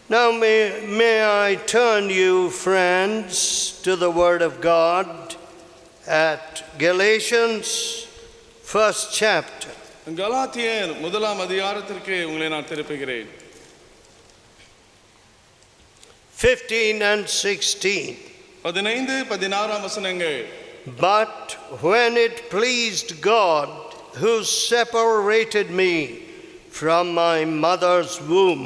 Now may I turn you, friends, to the Word of God at Galatians, first chapter. கலாத்தியர் முதலாம் அதிகாரத்திற்கு உங்களை நான் திருப்புகிறேன். 15 and 16. 15-16 வசனங்கள். But when it pleased God, who separated me from my mother's womb,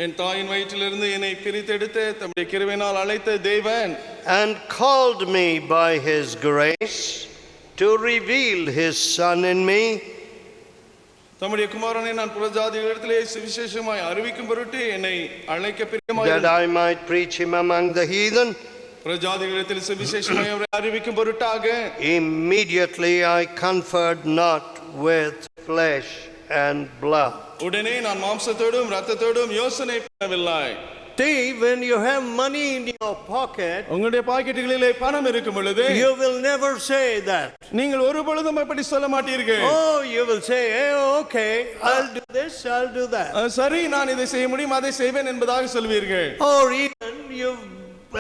என் தாயின் வயிற்றிலிருந்து என்னை பிரித்தெடுத்து தம்முடைய கிருபையினால் அழைத்த தேவன், and called me by his grace to reveal his Son in me, தம்முடைய குமாரனை நான் புறஜாதிகளிடத்திலே சுவிசேஷமாய் அறிவிக்கும் பொருட்டு என்னை அழைக்க that பிரியமாய் I might preach him among the heathen, புறஜாதிகளிடத்தில் சுவிசேஷமாய் அவரை அறிவிக்கும் பொருட்டாக immediately I conferred not with flesh and blood. உடனே நான் மாம்சத்தோடும் இரத்தத்தோடும் யோசனை பண்ணவில்லை. See, when you have money in your pocket, உங்களுடைய பாக்கெட்டுகளிலே பணம் இருக்கும் பொழுது you will never say that. நீங்கள் ஒரு பொழுதும் அப்படி சொல்ல மாட்டீர்கள். Oh, you will say, hey, okay, I'll do this, I'll do that. சரி, நான் இதை செய்ய முடியும், அதை செய்வேன் என்பதாக சொல்வீர்கள். Or even you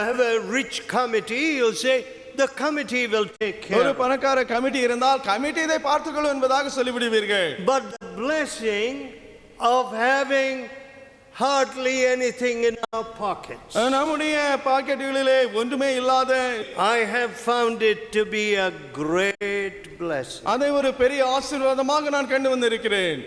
have a rich committee, you'll say, the committee will take care. ஒரு பணக்கார கமிட்டி இருந்தால் கமிட்டி இதை பார்த்துக்கொள்ளும் என்பதாக சொல்லிவிடுவீர்கள். But the blessing of having hardly anything in our pockets, நம்முடைய பாக்கெட்டுகளிலே ஒன்றுமே இல்லாத, I have found it to be a great blessing. அதை ஒரு பெரிய ஆசீர்வாதமாக நான் கண்டு வந்திருக்கிறேன்.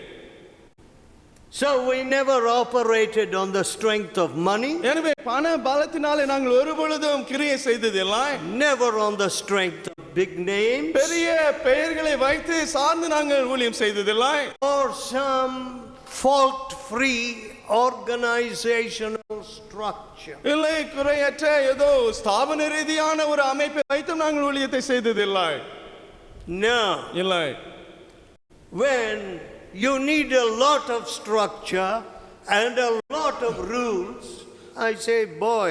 So we never operated on the strength of money, எனவே பண பலத்தினாலே நாங்கள் ஒரு பொழுதும் கிரியை செய்ததில்லை. never on the strength of big names, பெரிய பெயர்களை வைத்து சார்ந்து நாங்கள் ஊழியம் செய்ததில்லை. or some fault-free organizational structure. இல்லை, குறையற்ற ஏதோ ஸ்தாபன ரீதியான ஒரு அமைப்பை வைத்து நாங்கள் ஊழியத்தை செய்ததில்லை. No. இல்லை, When you need a lot of structure and a lot of rules, I say, boy,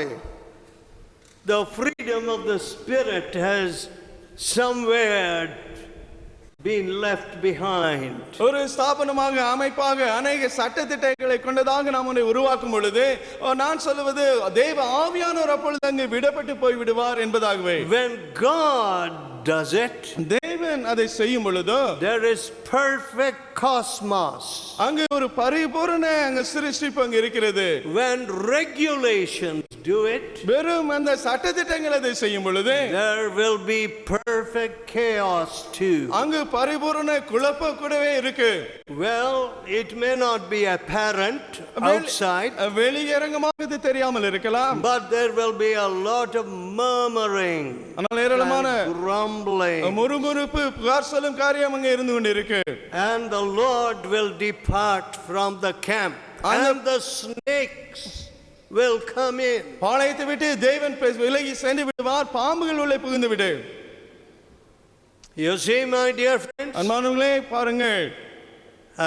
the freedom of the Spirit has somewhere been left behind. ஒரு ஸ்தாபனமாக அமைப்பாக அநேக சட்டதிட்டங்களை கொண்டதாக நாம் ஒன்றை உருவாக்கும் பொழுது நான் சொல்லுவது தேவ ஆவியானவர் அப்பொழுது அங்கு விடப்பட்டு போய் விடுவார் என்பதாகவே. When God does it, தேவன் அதை செய்யும் பொழுது there is perfect cosmos. அங்கு ஒரு பரிபூரண அங்கு சிருஷ்டிப்பு அங்கு இருக்கிறது. When regulations do it, வெறும் அந்த சட்டதிட்டங்கள் அதை செய்யும் பொழுது there will be perfect chaos too. அங்கு பரிபூரண குழப்பம் கூடவே இருக்கு. Well, it may not be apparent outside, வெளியரங்கமாக இது தெரியாமல் இருக்கலாம். but there will be a lot of murmuring, ஆனால் ஏராளமான grumbling, முறுமுறுப்பு, புகார் சொல்லும் காரியம் அங்கே இருந்து கொண்டு இருக்கு. and the Lord will depart from the camp, and the snakes will come in. பாளையத்தை விட்டு தேவன் விலகி சென்று விடுவார், பாம்புகள் உள்ளே புகுந்து விடு. You see, my dear friends, அன்பானவர்களே பாருங்கள்,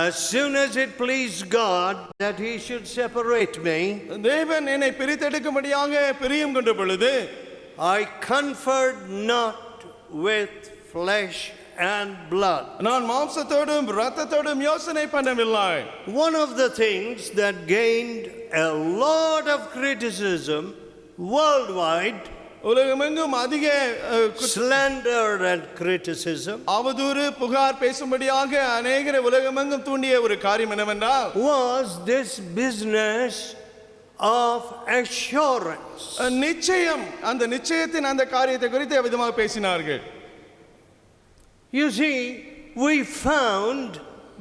as soon as it pleased God that he should separate me, தேவன் என்னை பிரித்தெடுக்கும்படியாக பிரியம் கொண்ட பொழுது I conferred not with flesh and blood. நான் மாம்சத்தோடும் இரத்தத்தோடும் யோசனை பண்ணவில்லை. One of the things that gained a lot of criticism worldwide, உலகமெங்கும் அதிக slander and criticism, அவதூறு புகார் பேசும்படியாக அநேகரை உலகமெங்கும் தூண்டிய ஒரு காரியம் என்னவென்றால் was this business of assurance. நிச்சயம், அந்த நிச்சயத்தின் அந்த காரியத்தை குறித்து விதமாக பேசினார்கள். You see, we found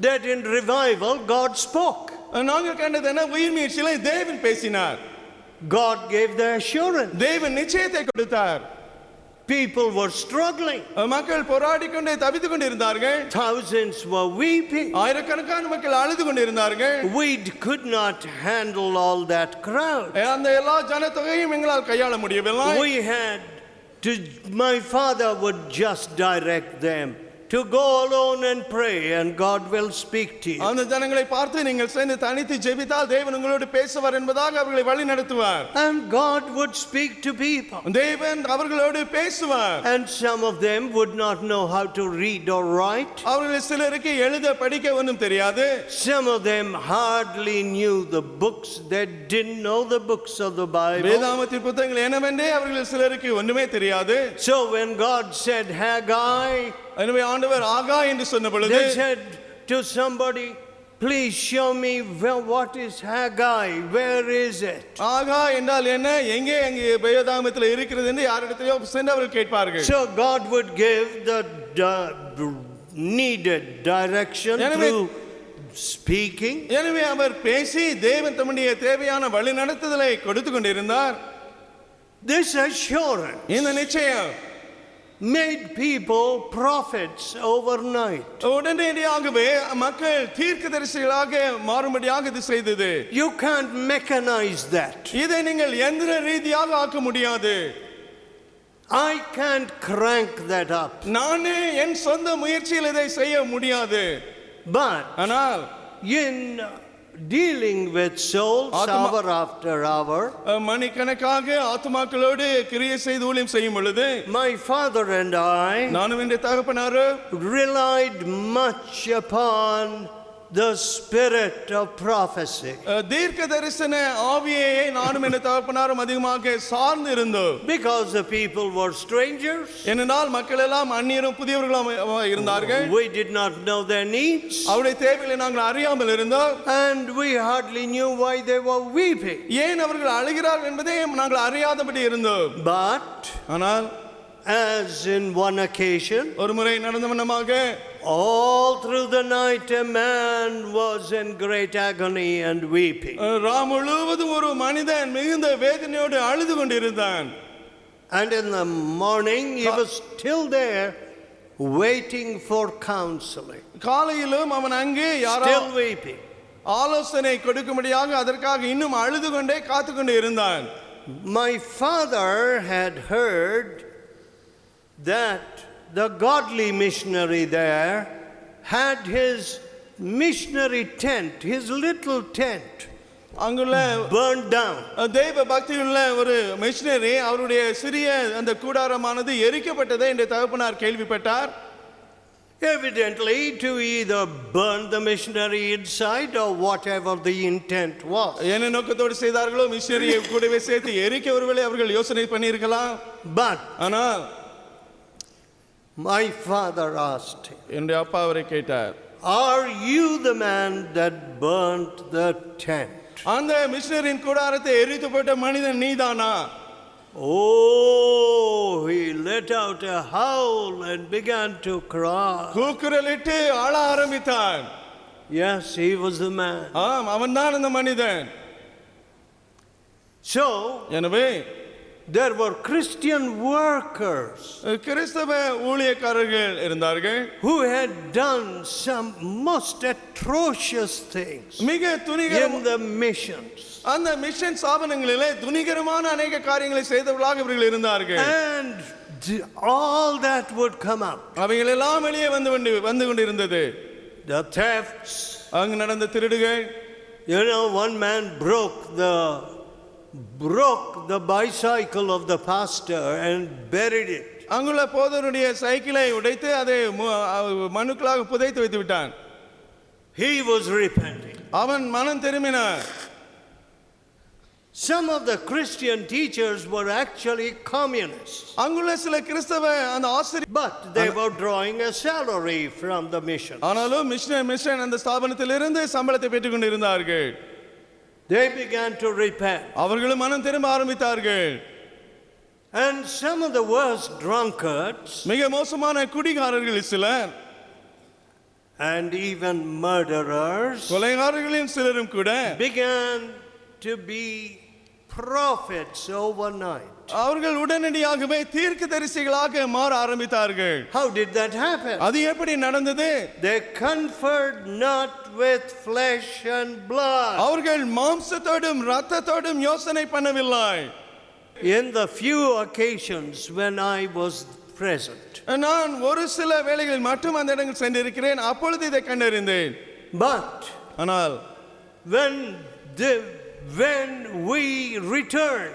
that in revival God spoke. நாங்கள் கண்டது என்ன, உயிர் மீட்சியிலே தேவன் பேசினார். God gave the assurance. தேவன் நிச்சயத்தை கொடுத்தார். People were struggling. மக்கள் போராடி கொண்டே தவித்துக் கொண்டிருந்தார்கள். Thousands were weeping. ஆயிரக்கணக்கான மக்கள் அழுது கொண்டிருந்தார்கள். We could not handle all that crowd. அந்த எல்லா ஜனத்தொகையும் எங்களால் கையாள முடியவில்லை. We had to, my father would just direct them to go alone and pray and God will speak to you. அந்த ஜனங்களை பார்த்து நீங்கள் சென்று தனித்து ஜெபித்தால் தேவன் உங்களோடு பேசுவார் என்பதாக அவர்களை வழி நடத்துவார். And God would speak to people. தேவன் அவர்களோடு பேசுவார். And some of them would not know how to read or write. அவர்கள் சிலருக்கு எழுத படிக்க ஒன்றும் தெரியாது. Some of them hardly knew the books. They didn't know the books of the Bible. வேதாகமத்தின் புத்தகங்கள் என்னவென்றே அவர்கள் சிலருக்கு ஒன்றுமே தெரியாது. So when God said Haggai, எனவே ஆண்டவர் ஆகா என்று சொன்ன பொழுது they said to somebody, please show me what is Haggai, where is it? ஆகா என்றால் என்ன, எங்கே அங்கே வேதாகமத்தில் இருக்கிறது என்று யாரிடத்திலோ சென்று அவர்கள் கேட்பார்கள். So God would give the needed direction through speaking. எனவே அவர் பேசி தேவன் தம்முடைய தேவையான வழி நடத்துதலை கொடுத்து கொண்டிருந்தார். This assurance இந்த நிச்சயம் made people prophets overnight. உடனடியாகவே மக்கள் தீர்க்கதரிசிகளாக மாறும்படியாக இது செய்தது. You can't mechanize that. இதை நீங்கள் எந்திர ரீதியாக ஆக்க முடியாது. I can't crank that up. நானே என் சொந்த முயற்சியில் இதை செய்ய முடியாது. But ஆனால் in dealing with souls hour after hour, மணிக்கணக்காக ஆத்துமாக்களோடு கிரியை செய்து ஊழியம் செய்யும் பொழுது my father and I நானும் என் தகப்பனாரு relied much upon the spirit of prophecy. தீர்க்க தரிசன ஆவியை நானும் என் தகப்பனாரும் அதிகமாக சார்ந்து இருந்தோம். Because the people were strangers. ஏனென்றால் மக்கள் எல்லாம் அந்நியரும் புதியவர்களாக இருந்தார்கள். We did not know their needs. அவருடைய தேவைகளை நாங்கள் அறியாமல் இருந்தோம். And we hardly knew why they were weeping. ஏன் அவர்கள் அழுகிறார்கள் என்பதை நாங்கள் அறியாதபடி இருந்தோம். But ஆனால் as in one occasion, ஒரு முறை நடந்த வண்ணமாக all through the night a man was in great agony and weeping. Ram முழுவதும் ஒரு மனிதன் மிகுந்த வேதனையோடு அழுது கொண்டிருந்தான். And in the morning he was still there waiting for counseling. காலையிலும் அவன் அங்கே Still weeping. ஆலோசனை கொடுக்கும்படியாக அதற்காக இன்னும் அழுது கொண்டே காத்து கொண்டு இருந்தான். My father had heard that the godly missionary there had his missionary tent, his little tent, அங்குள்ள burned down. தெய்வ பக்தியுள்ள ஒரு மிஷனரி அவருடைய சிறிய அந்த கூடாரமானது எரிக்கப்பட்டதை என்ற தகப்பனார் கேள்விப்பட்டார். Evidently to either burn the missionary inside or whatever the intent was. என்ன நோக்கத்தோடு செய்தார்களோ மிஷனரியை கூடவே சேர்த்து எரிக்க ஒருவேளை அவர்கள் யோசனை பண்ணியிருக்கலாம். But ஆனால் my father asked him, என்னுடைய அப்பா அவரை கேட்டார், are you the man that burnt the tent? அந்த மிஷனரியின் கூடாரத்தை எரித்து போட்ட மனிதன் நீதானா? Oh, he let out a howl and began to cry. கூக்குரலிட்டு அழ ஆரம்பித்தான். Yes, he was the man. ஆம், அவன்தான் அந்த மனிதன். So எனவே there were Christian workers கிறிஸ்தவ ஊழியக்காரர்கள் இருந்தார்கள் who had done some most atrocious things மிக in the missions. அந்த மிஷன் ஸ்தாபனங்களிலே துணிகரமான அநேக காரியங்களை செய்தவர்களாக இவர்கள் இருந்தார்கள். And all that would come out. அவைகள் எல்லாம் வெளியே வந்து கொண்டிருந்தது. The thefts. அங்கு நடந்த திருடுகள். You know, one man broke the bicycle of the pastor and buried it. அங்குள்ள போதருடைய சைக்கிளை உடைத்து அதை மண்ணுக்குள்ளாக புதைத்து வைத்து விட்டான். He was repenting. அவன் மனம் திரும்பினான். Some of the Christian teachers were actually communists. அங்குள்ள சில கிறிஸ்தவ அந்த ஆசிரியர் But they were drawing a salary from the mission. ஆனாலும் மிஷன் அந்த ஸ்தாபனத்திலிருந்து சம்பளத்தை பெற்றுக் கொண்டிருந்தார்கள். They began to repent. அவர்களும் மனம் திரும்ப ஆரம்பித்தார்கள். And some of the worst drunkards மிக மோசமான குடிகாரர்கள் சிலர் and even murderers கொலைகாரர்களின் சிலரும் கூட began to be prophets overnight. அவர்கள் உடனடியாகவே தீர்க்கதரிசிகளாக மாற ஆரம்பித்தார்கள். How did that happen? அது எப்படி நடந்தது? They conferred not with flesh and blood. அவர்கள் மாம்சத்தோடும் இரத்தத்தோடும் யோசனை பண்ணவில்லை. In the few occasions when I was present. நான் ஒரு சில வேளைகளில் மட்டும் அந்த இடங்கள் சென்றிருக்கிறேன், அப்பொழுது இதை கண்டறிந்தேன். But ஆனால் when we return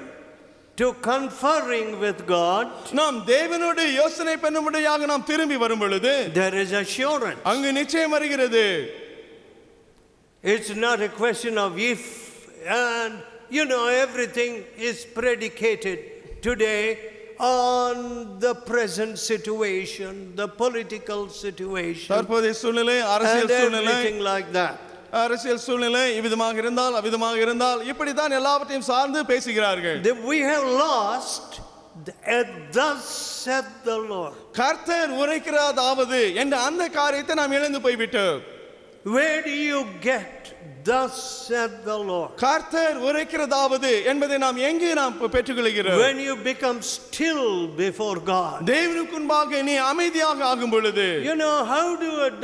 to conferring with God, நாம் தேவனோடு யோசனை பண்ணும்படியாக நாம் திரும்பி வரும் பொழுது there is assurance. அங்கு நிச்சயம் வருகிறது. It's not a question of if, and everything is predicated today on the present situation, the political situation, தற்போதைய சூழ்நிலை, and அரசியல் சூழ்நிலை, everything like that. அரசியல் சூழ்நிலை இவ்விதமாக இருந்தால் அவ்விதமாக இருந்தால் இப்படித்தான் எல்லாவற்றையும் சார்ந்து பேசுகிறார்கள். We have lost thus said the Lord. கர்த்தர் உரைக்கிறதாவது என்ற அந்த காரியத்தை நாம் இழந்து போய்விட்டோம். Where do you get thus said the Lord? கர்த்தர் உரைக்கிறதாவது என்பதை நாம் எங்கே நாம் பெற்றுக்கொள்கிறோம்? When you become still before God. தேவனுக்கு முன்பாக நீ அமைதியாக ஆகும் பொழுது. How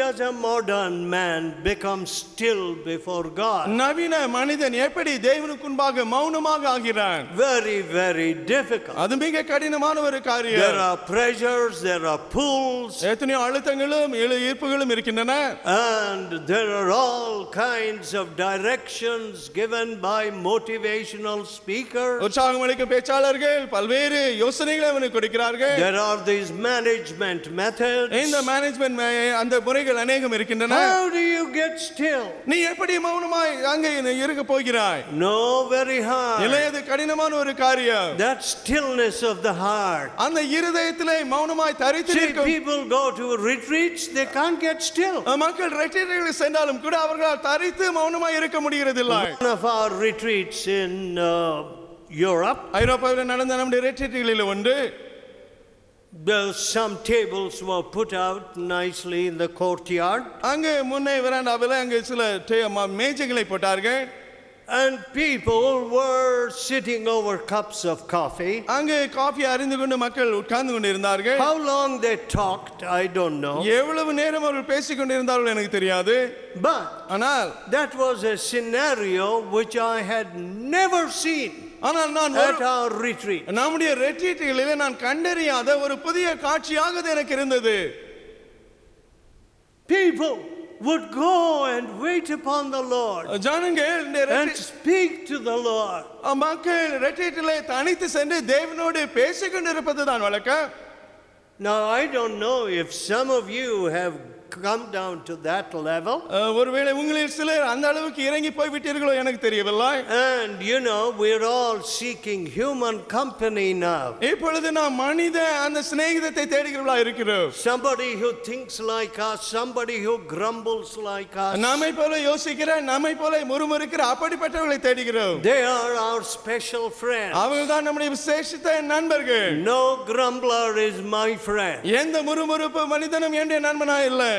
does a modern man become still before God? நவீன மனிதன் எப்படி தேவனுக்கு முன்பாக மௌனமாக ஆகிறான்? Very, very difficult. அது மிக கடினமான ஒரு காரியம். There are pressures, there are pulls. எத்தனையோ அழுத்தங்களும் ஈர்ப்புகளும் இருக்கின்றன. And there are all kinds of directions given by motivational speakers. உற்சாகமளிக்கும் பேச்சாளர்கள் பல்வேறு யோசனைகளை அவனுக்கு கொடுக்கிறார்கள். There are these management methods. இந்த மேனேஜ்மென்ட் அந்த முறைகள் अनेகம் இருக்கின்றன. How do you get still? நீ எப்படி மௌனமாய் அங்கே இருக்க போகிறாய்? No, very hard. இல்லை, அது கடினமான ஒரு காரியம். That stillness of the heart. அந்த இருதயத்திலே மௌனமாய் தரித்து நிற்கும். People go to retreats, they can't get still. மக்கள் ரெட்ரீட்டுகளுக்கு சென்றாலும் கூட அவர்களால் தரித்து மௌனமாய் இருக்க முடிகிறதில்லை. One of our retreats in Europe, ஐரோப்பாவில் நடந்த நம்முடைய ரெட்ரீட்டுகளில் ஒன்று, some tables were put out nicely in the courtyard. அங்கே முன்னே வராண்டாவில் அங்கே சில மேஜைகளை போட்டார்கள். And people were sitting over cups of coffee. அங்கே காபி அருந்திக் கொண்டு மக்கள் உட்கார்ந்து கொண்டிருந்தார்கள். How long they talked, I don't know. எவ்வளவு நேரம் அவர்கள் பேசிக் கொண்டிருந்தார்கள் எனக்கு தெரியாது. But ஆனால் that was a scenario which I had never seen at our retreat. நம்முடைய ரெட்ரீட்டுகளிலே நான் கண்டறியாத ஒரு புதிய காட்சியாக அது எனக்கு இருந்தது. People would go and wait upon the Lord and speak to the Lord. மக்கள் ரெட்ரீட்டிலே தனித்து சென்று தேவனோடு பேசிக் கொண்டிருப்பதுதான் வழக்கம். Now I don't know if some of you have come down to that level. ஒருவேளை உங்களில் சிலர் அந்த அளவுக்கு இறங்கி போய் விட்டீர்களோ எனக்கு தெரியவில்லை. And we're all seeking human company now. இப்பொழுது நாம் மனித அந்த சிநேகிதத்தை தேடுகிறவர்களா இருக்கிறோம். Somebody who thinks like us, somebody who grumbles like us. நம்மை போல யோசிக்கிற, நம்மை போல முறுமுறுக்கிற அப்படிப்பட்டவர்களை தேடுகிறோம். They are our special friends. அவர்கள்தான் நம்முடைய விசேஷித்த நண்பர்கள். No grumbler is my friend. எந்த முறுமுறுப்பு மனிதனும் என்னுடைய நண்பனா இல்லை.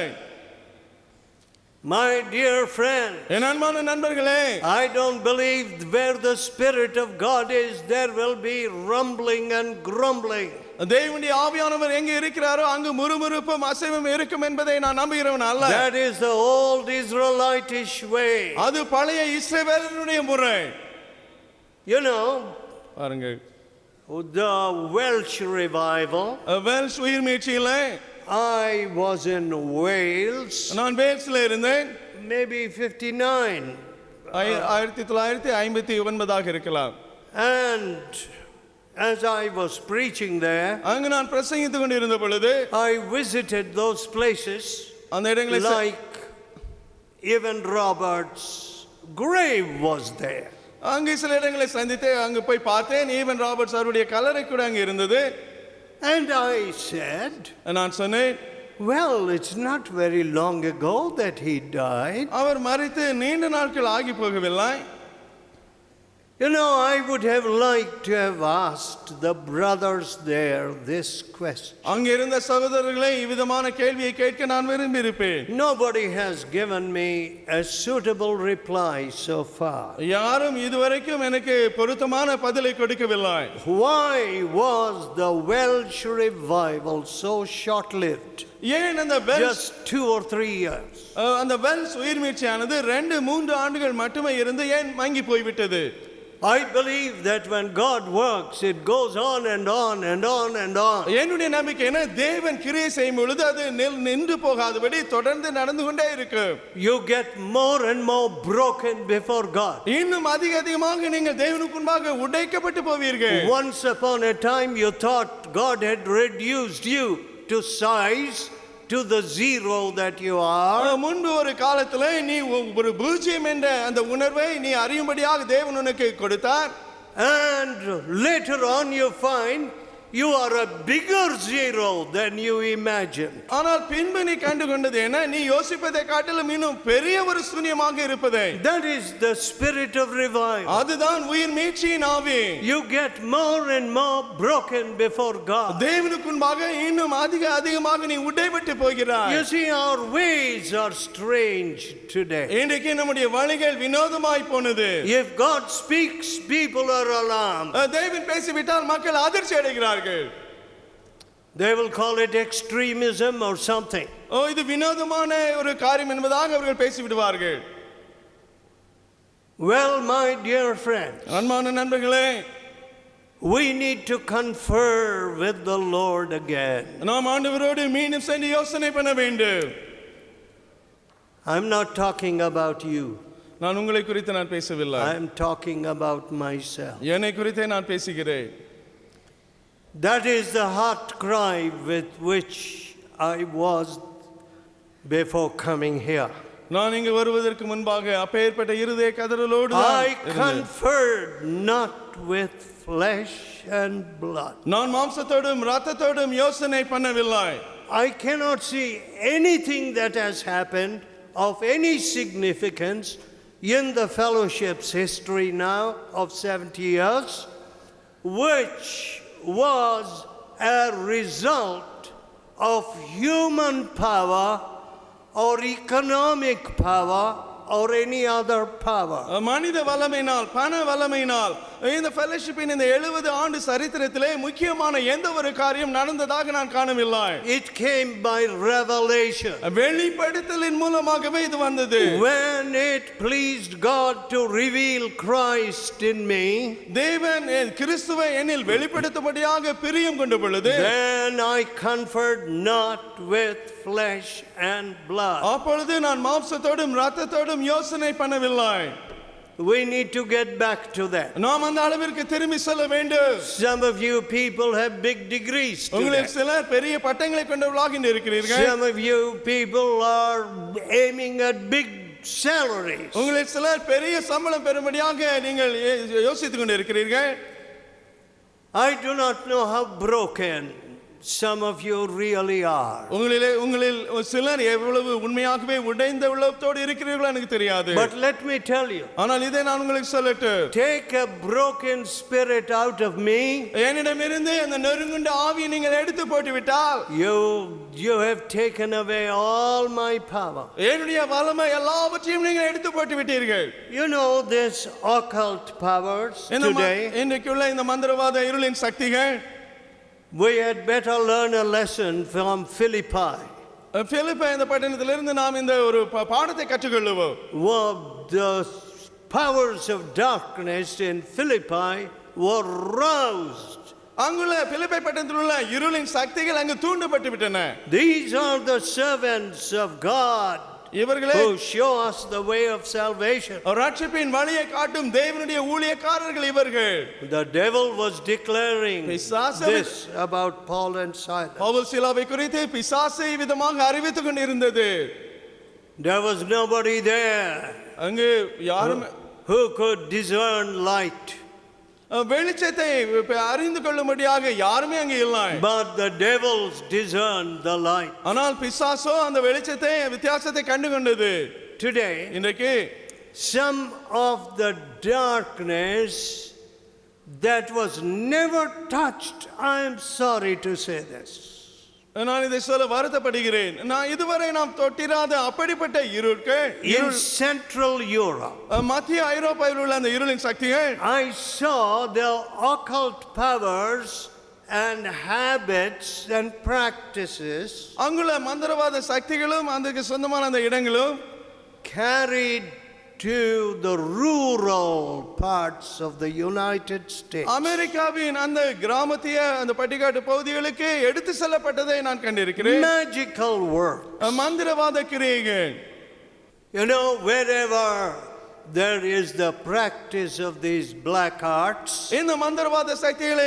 My dear friend, என் அன்பான நண்பர்களே, I don't believe where the Spirit of God is, there will be rumbling and grumbling. தேவனுடைய ஆவியானவர் எங்கே இருக்கிறாரோ அங்கு முறுமுறுப்பும் அசைவும் இருக்கும் என்பதை நான் நம்புகிறவன் அல்ல. That is the old Israelitish way. அது பழைய இஸ்ரவேலருடைய முறை. பாருங்க, the Welsh revival. வெல்ஷ் உயிர் மீட்சியிலே I was in Wales. நான் வேல்ஸ்ல இருந்தேன். Maybe 59. 1959 இருக்கலாம். And as I was preaching there, அங்கு நான் பிரசங்கித்துக் கொண்டிருந்த பொழுது I visited those places. அந்த இடங்களை like even Robert's grave was there. அங்கு சில இடங்களை சந்தித்து அங்கு போய் பார்த்தேன். ஈவன் ராபர்ட்ஸ் அவருடைய கல்லறை கூட அங்கு இருந்தது. And I said, நான் சொன்னேன், well, it's not very long ago that he died. அவர் மரித்து நீண்ட நாட்கள் ஆகி போகவில்லை. I would have liked to have asked the brothers there this question. அங்க இருந்த சகோதரர்களே இவ்விதமான கேள்வியை கேட்க நான் விரும்பி இருப்பேன். Nobody has given me a suitable reply so far. யாரும் இதுவரைக்கும் எனக்கு பொருத்தமான பதிலை கொடுக்கவில்லை. Why was the Welsh revival so short-lived? ஏன் அந்த just 2 or 3 years? அந்த வெல்ஸ் உயிர் மீட்சியானது 2-3 ஆண்டுகள் மட்டுமே இருந்து ஏன் மங்கி போய்விட்டது? I believe that when God works, it goes on and on and on and on. என்னுடைய நம்பிக்கை என்ன, தேவன் கிரியை செய்யும் பொழுது அது நின்று போகாதபடி தொடர்ந்து நடந்து கொண்டே இருக்கும். You get more and more broken before God. இன்னும் அதிகமாக நீங்கள் தேவனுக்கு முன்பாக உடைக்கப்பட்டு போவீர்கள். Once upon a time you thought God had reduced you to size, to the zero that you are. முன்பு ஒரு காலத்துல நீ ஒரு பூஜ்யம் என்ற அந்த உணர்வை நீ அறியும்படியாக தேவன் உனக்கு கொடுத்தார். And later on you find you are a bigger zero than you imagine. ஆனால் பின்பு நீ கண்டு கொண்டது என்ன, நீ யோசிப்பதை காட்டிலும் இன்னும் பெரிய ஒரு சூன்யமாக இருப்பதை. That is the spirit of revival. அதுதான் உயிர் மீட்சியின் ஆவி. You get more and more broken before God. தேவனுக்கு முன்பாக இன்னும் அதிகமாக நீ உடைபட்டு போகிறாய். You see, our ways are strange today. இன்றைக்கு நம்முடைய வழிகள் வினோதமாய் போனது. If God speaks, people are alarmed. தேவன் பேசிவிட்டால் மக்கள் அதிர்ச்சி அடைகிறார்கள். They will call it extremism or something. இது வினோதமான ஒரு காரியம் என்பதாக அவர்கள் பேசிவிடுவார்கள். Well, my dear friends, அன்பான நண்பர்களே, we need to confer with the Lord again. நாம் ஆண்டவரோடு மீண்டும் சென்று யோசனை பண்ண வேண்டும். I'm not talking about you. நான் உங்களை குறித்து நான் பேசவில்லை. I'm talking about myself. என்னை குறித்தே நான் பேசுகிறேன். That is the heart cry with which I was before coming here. நான் இங்கு வருவதற்கு முன்பாக அப்பேற்பட்ட இருதய கதறலோடு I conferred not with flesh and blood. நான் மாம்சத்தோடும் இரத்தத்தோடும் யோசனை பண்ணவில்லை. I cannot see anything that has happened of any significance in the fellowship's history now of 70 years, which was a result of human power or economic power or any other power. மனித வல்லமையினால், பண வல்லமையினால் இந்த ஃபெலோஷிப்பின் இந்த 70 ஆண்டு சரித்திரத்திலே முக்கியமான எந்த ஒரு காரியம் நடந்ததாக நான் காணவில்லை. It came by revelation. வெளிப்படுத்தலின் மூலமாகவே இது வந்தது. When it pleased God to reveal Christ in me, தேவன் கிறிஸ்துவை என்னில் வெளிப்படுத்தும்படியாக பிரியம் கொண்ட பொழுது, then I conferred not with flesh and blood. அப்பொழுது நான் மாம்சத்தோடும் இரத்தத்தோடும் யோசனை பண்ணவில்லை. We need to get back to that. நாம் அந்த அளவிற்கு திரும்பி செல்ல வேண்டும். Some of you people have big degrees today. உங்களில் சிலர் பெரிய பட்டங்களை கொண்டவர்களாக இருக்கிறீர்கள். Some of you people are aiming at big salaries. உங்களில் சிலர் பெரிய சம்பளம் பெறும்படியாக நீங்கள் யோசித்துக் கொண்டிருக்கிறீர்கள். I do not know how broken some of you really are. உங்களில் சிலர் எவ்வளவு உண்மையாகவே உடைந்த உள்ளத்தோடு இருக்கிறீர்களோ எனக்கு தெரியாது. But let me tell you. ஆனால் இதை நான் உங்களுக்கு சொல்லட்டும். Take a broken spirit out of me. என்னிடமிருந்து அந்த நொறுங்குண்ட ஆவியை நீங்கள் எடுத்து போட்டுவிட்டால், you have taken away all my power. என்னுடைய வல்லமை எல்லாவற்றையும் நீங்கள் எடுத்து போட்டு விட்டீர்கள். You know this occult powers today. இன்றைக்குள்ள இந்த மந்திரவாத இருளின் சக்திகள், we had better learn a lesson from Philippi. பிலிப்பை இந்த பட்டணத்திலிருந்து நாம் இந்த ஒரு பாடத்தை கற்றுக்கொள்வோம். The powers of darkness in Philippi were roused. அங்குள்ள பிலிப்பை பட்டணத்தில் உள்ள இருளின் சக்திகள் அங்கு தூண்டப்பட்டு விட்டன. These are the servants of God who show us the way of salvation. ரட்சிப்பின் வழியை காட்டும் தேவனுடைய ஊழியக்காரர்கள் இவர்கள். The devil was declaring this about Paul and Silas. Pavul சீலாவை குறித்து பிசாசு விதமாக அறிவித்துக் கொண்டிருந்தது. There was nobody there அங்கு யாரும் who could discern light. வெளிச்சத்தை அறிந்து கொள்ளும்படியாக யாருமே அங்கே இல்லை. But the devils discerned the light. ஆனால் பிசாசோ அந்த வெளிச்சத்தை வித்தியாசத்தை கண்டு கொண்டது. Today, இன்றைக்கு some of the darkness that was never touched, I am sorry to say this. நான் இதை சொல்ல வருத்தப்படுகிறேன். நான் இதுவரை நாம் தொட்டிராத அப்படிப்பட்ட இருட்கள் in Central Europe, மத்திய ஐரோப்பாவில் உள்ள அந்த இருளின் சக்திகள், I saw the occult powers and habits and practices அங்குள்ள மந்திரவாத சக்திகளும் அதுக்கு சொந்தமான அந்த இடங்களும் carried to the rural parts of the United States. அமெரிக்காவின் அந்த கிராமத்திய அந்த பட்டிக்காட்டு பகுதிகளுக்கு எடுத்து செல்லப்பட்டதை நான் கண்டிருக்கிறேன். Magical work. மந்திரவாத கிரியைகள். You know, wherever there is the practice of these black arts, இந்த மந்திரவாத சக்திகளை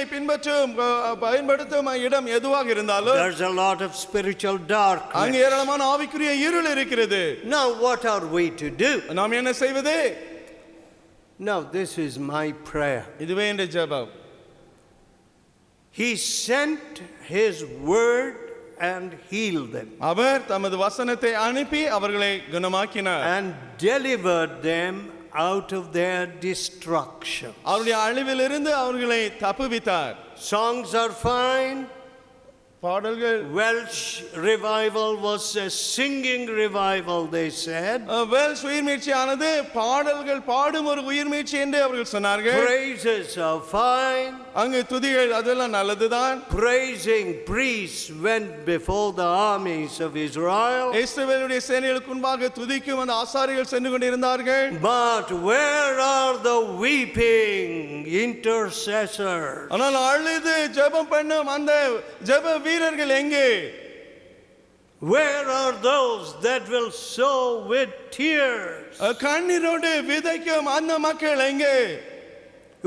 பயன்படுத்தும் இடம் எதுவாக இருந்தாலும் there's a lot of spiritual darkness. அங்கே ஏராளமான ஆவிக்குரிய இருள் இருக்கிறது. Now what are we to do? நாம் என்ன செய்வது? Now this is my prayer. இதுவே என் ஜெபம். He sent his word and healed them, அவர் தமது வசனத்தை அனுப்பி அவர்களை குணமாக்கினார், and delivered them out of their destruction. அவருடைய அழிவிலிருந்து அவர்களை தப்புவித்தார். Songs are fine. பாடல்கள் Welsh revival was a singing revival, they said. Welsh உயிர்மீட்சியானது பாடல்கள் பாடும் ஒரு உயிர்மீட்சி என்று அவர்கள் சொன்னார்கள். Praises are fine. அங்கு துதிகள் அதெல்லாம் நல்லதுதான். Praising priests went before the armies of Israel. இஸ்ரவேலுடைய சேனைகளுக்கு முன்பாக துதிக்கும் அந்த ஆசாரிகள் சென்று கொண்டிருந்தார்கள். But where are the weeping intercessors? ஆனால் அழுது ஜெபம் பண்ணும் அந்த ஜெப வீரர்கள் எங்கே? Where are those that will sow with tears? கண்ணீரோடு விதைக்கும் அந்த மக்கள் எங்கே?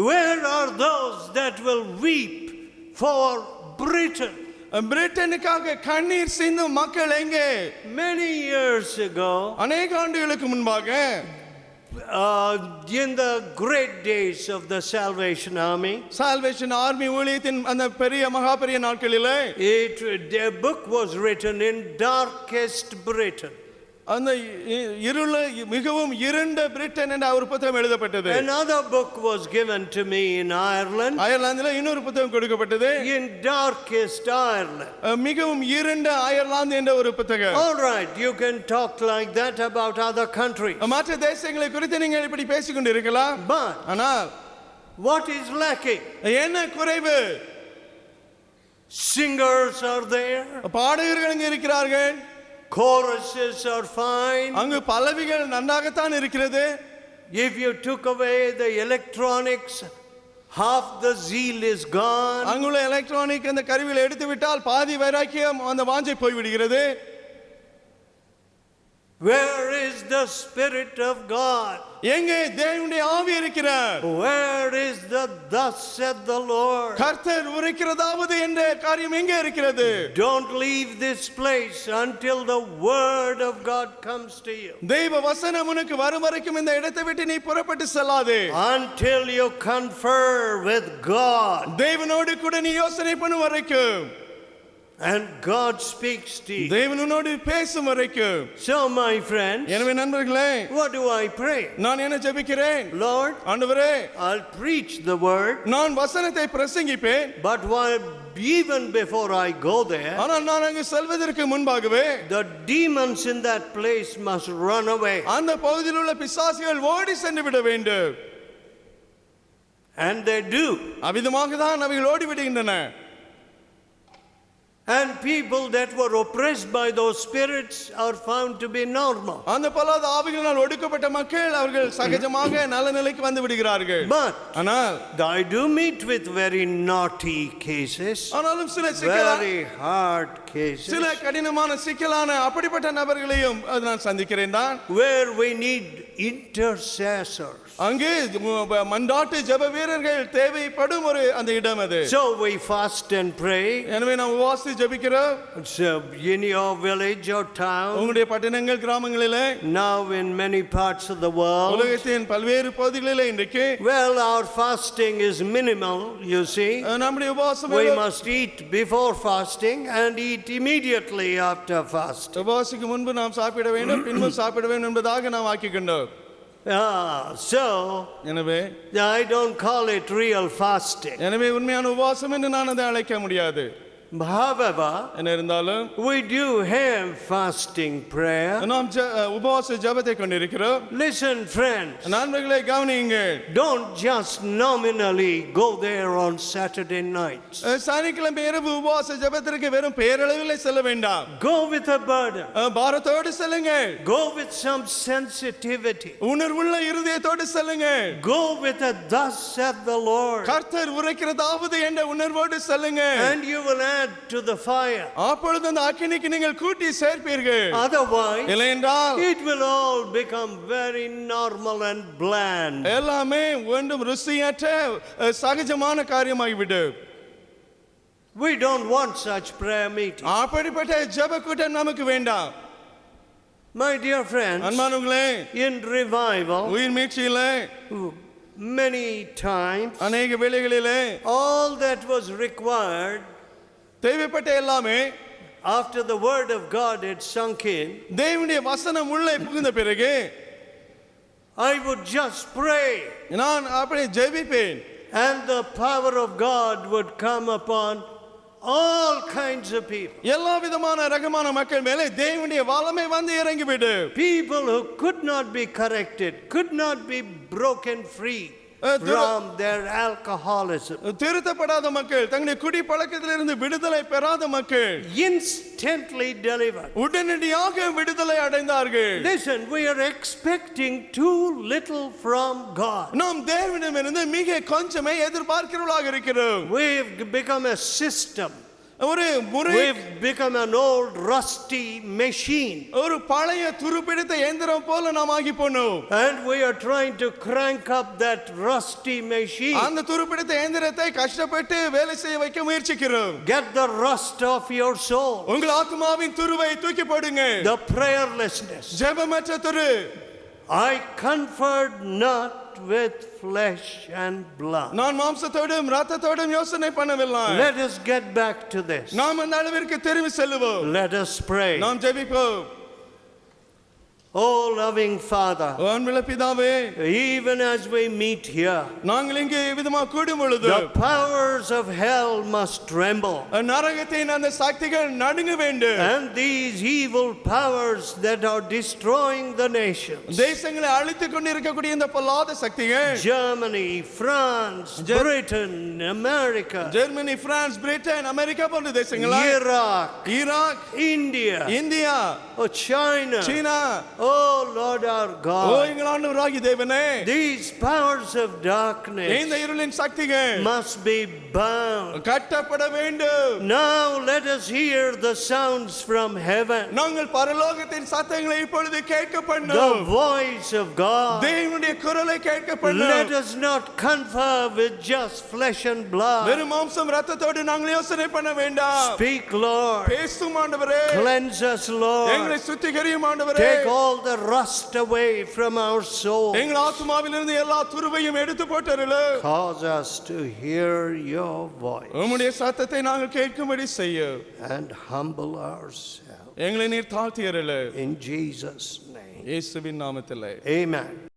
Where are those that will weep for Britain? பிரிட்டனுக்காக கண்ணீர் சிந்தும் மக்கள் எங்கே? Many years ago, அநேக ஆண்டுகளுக்கு முன்பாக in the great days of the Salvation Army, salvation army ஊழியத்தின் அந்த பெரிய மகா பெரிய நாட்களிலே a book was written in darkest Britain. அந்த இருள மிகவும் இருண்ட பிரிட்டன் என்ற ஒரு புத்தகம் எழுதப்பட்டது. Another book was given to me in Ireland. அயர்லாந்தில் இன்னொரு புத்தகம் கொடுக்கப்பட்டது. In darkest Ireland. மிகவும் இருண்ட அயர்லாந்து என்ற ஒரு புத்தகம். All right, you can talk like that about other countries. மற்ற தேசங்களை குறித்து நீங்கள் இப்படி பேசிக் கொண்டிருக்கலாம். But ஆனால் what is lacking? என்ன குறைவு? Singers are there. பாடகர்கள் அங்கே இருக்கிறார்கள். Choruses are fine. அங்கு பல்லவிகள் நன்றாகத்தான் இருக்கிறது. If you took away the electronics, half the zeal is gone. அங்குள்ள எலக்ட்ரானிக் அந்த கருவிகளை எடுத்து விட்டால் பாதி வைராக்கியம் அந்த வாஞ்சை போய் விடுகிறது. Where is the Spirit of God? எங்கே தேவனுடைய ஆவி இருக்கிறார்? Where is the thus said the Lord? கர்த்தர் உரைக்கிறதாவது என்ற காரியம் எங்கே இருக்கிறது? Don't leave this place until the word of God comes to you. தெய்வ வசனம் உனக்கு வரும் வரைக்கும் இந்த இடத்தை விட்டு நீ புறப்பட்டு செல்லாதே. Until you confer with God. தேவனோடு கூட நீ யோசனை பண்ணும் வரைக்கும். And God speaks to you. தேவனோடு பேசும் வரைக்கும். So my friends, எனவே நண்பர்களே, what do I pray? நான் என்ன ஜெபிக்கிறேன்? Lord, ஆண்டவரே, I'll preach the word. நான் வசனத்தை பிரசங்கிப்பேன். But even before I go there, ஆனால் நான் அங்கு செல்வதற்கு முன்பாகவே the demons in that place must run away. அந்த பகுதியில் உள்ள பிசாசுகள் ஓடி சென்று விட வேண்டும். And they do. அவ்விதமாக தான் அவைகள் ஓடி விடுகின்றன. And people that were oppressed by those spirits are found to be normal. அந்த பொல்லாத ஆவிகளினால் ஒடுக்கப்பட்ட மக்கள் அவர்கள் சகஜமாக நல்ல நிலைக்கு வந்து விடுகிறார்கள். But ஆனால் I do meet with very naughty cases, ஆனாலும் சில very hard cases, சில கடினமான சிக்கலான அப்படிப்பட்ட நபர்களையும் நான் சந்திக்கிறேன் தான். where we need intercessors. அங்கே மன்றாட்டு ஜெப வீரர்கள் தேவைப்படும் ஒரு அந்த இடம் அது. So we fast and pray. எனவே நாம் உபவாசித்து ஜெபிக்கிறோம். So in your village or town, உங்களுடைய பட்டணங்கள் கிராமங்களிலே, now in many parts of the world, உலகத்தின் பல்வேறு பகுதிகளிலே இன்றைக்கு well, our fasting is minimal, you see. நம்முடைய உபவாசம் We must eat before fasting and eat immediately after fast. உபவாசிக்கு முன்பு நாம் சாப்பிட வேண்டும், பின்பு சாப்பிட வேண்டும் என்பதாக நாம் ஆக்கிக்கொண்டோம். So எனவே I don't call it real fasting. எனவே உண்மையான உபவாசம் என்று நான் அதை அழைக்க முடியாது. However, என்ன இருந்தாலும் we do have fasting prayer. நாம் உபவாச ஜெபத்தை கொண்டிருக்கிறோம். Listen, friends, நண்பர்களே கவனியுங்கள். don't just nominally go there on Saturday nights. சனிக்கிழமை இரவு உபவாச ஜெபத்திற்கு வெறும் பெயரளவில் செல்ல வேண்டாம். Go with a burden. பாரத்தோடு செல்லுங்கள். Go with some sensitivity. உணர்வுள்ள இருதயத்தோடு செல்லுங்கள். Go with a thus said the Lord. கர்த்தர் உரைக்கிறதாவது என்ற உணர்வோடு செல்லுங்கள். And you will add to the fire. அப்பொழுது அந்த அக்கினிக்கு நீங்கள் கூட்டி சேர்ப்பீர்கள். Otherwise, இல்லையென்றால் it will all become very normal and bland. எல்லாமே ஒன்றும் ருசியற்ற சகஜமான காரியமாகிவிடும். We don't want such prayer meetings. அப்படிப்பட்ட ஜெப கூட்டம் நமக்கு வேண்டாம். My dear friends, அன்பானவர்களே, in revival, உயிர் மீட்சியிலே many times, அநேக வேளைகளிலே all that was required தேவைப்பட்ட எல்லாமே after the word of God had sunk in, தேவனுடைய வசனம் உள்ளே புகுந்த பிறகு I would just pray, நான் அப்படியே ஜெபிப்பேன். and the power of God would come upon all kinds of people. எல்லா விதமான ரகமான மக்கள் மேலே தேவனுடைய வல்லமை வந்து இறங்கிவிடும். People who could not be corrected, could not be broken free from their alcoholism. திருத்தப்படாத மக்கள், தங்களுடைய குடி பழக்கத்திலிருந்து விடுதலை பெறாத மக்கள் Instantly delivered. உடனடியாக விடுதலை அடைந்தார்கள். Listen, we are expecting too little from God. நாம் தேவனிடமிருந்து மிக கொஞ்சமே எதிர்பார்க்கிறவர்களாக இருக்கிறோம். We've become a system. ஒரு முறை, We've become an old rusty machine. ஒரு பழைய துருப்பிடித்த இயந்திரம் போல நாம் ஆகி போனோம். And we are trying to crank up that rusty machine. அந்த துருப்பிடித்த இயந்திரத்தை கஷ்டப்பட்டு வேலை செய்ய வைக்க முயற்சிக்கிறோம். Get the rust off your soul. உங்கள் ஆத்மாவின் துருவை தூக்கி போடுங்க. The prayerlessness. ஜெபமற்ற துரு. I conferred not with flesh and blood. நான் மாம்சத்தோடும் இரத்தத்தோடும் யோசனை பண்ணவில்லை. Let us get back to this. நாம் அந்த அளவிற்கு திரும்பி செல்லுவோம். Let us pray. நாம் ஜெபிப்போம். Oh loving Father, அன்புள்ள பிதாவே, even as we meet here, நாங்கள் இங்கே விதமாக கூடும் பொழுது the powers of hell must tremble. நரகத்தின் அந்த சக்திகள் நடுங்க வேண்டும். And these evil powers that are destroying the nations, தேசங்களை அழித்துக் கொண்டிருக்கக்கூடிய இந்த பொல்லாத சக்திகள் Germany, France, Britain, America, Germany, France, Britain, America போன்ற தேசங்கள், Iraq, Iraq, India, India, China, சீனா, oh Lord our oh God, எங்கள் ஆண்டவராகிய தேவனே, these powers of darkness இந்த இருளின் சக்திகள் must be bound. கட்டப்பட வேண்டும். Now let us hear the sounds from heaven, நாங்கள் பரலோகத்தின் சத்தங்களை இப்பொழுது கேட்க the பண்ணோம். voice of God. தேவனுடைய குரலை கேட்க Let பண்ணோம். us not confer with just flesh and blood. வெறும் மாம்சம் இரத்தத்தோடு நாங்கள் யோசனை பண்ண வேண்டாம். Speak, Lord. பேசும் ஆண்டவரே, Cleanse us, Lord. எங்களை சுத்திகரியும் ஆண்டவரே, Take all the rust away from our soul. எங்கள் ஆத்மாவிலிருந்து எல்லா துருவையும் எடுத்து போட்டருளும். Cause us to hear your voice உம்முடைய சத்தத்தை நாங்கள் கேட்கும்படி செய்யும். and humble ourselves. எங்களை நீர் தாழ்த்தி அருளும். In Jesus' name. இயேசுவின் நாமத்திலே. Amen.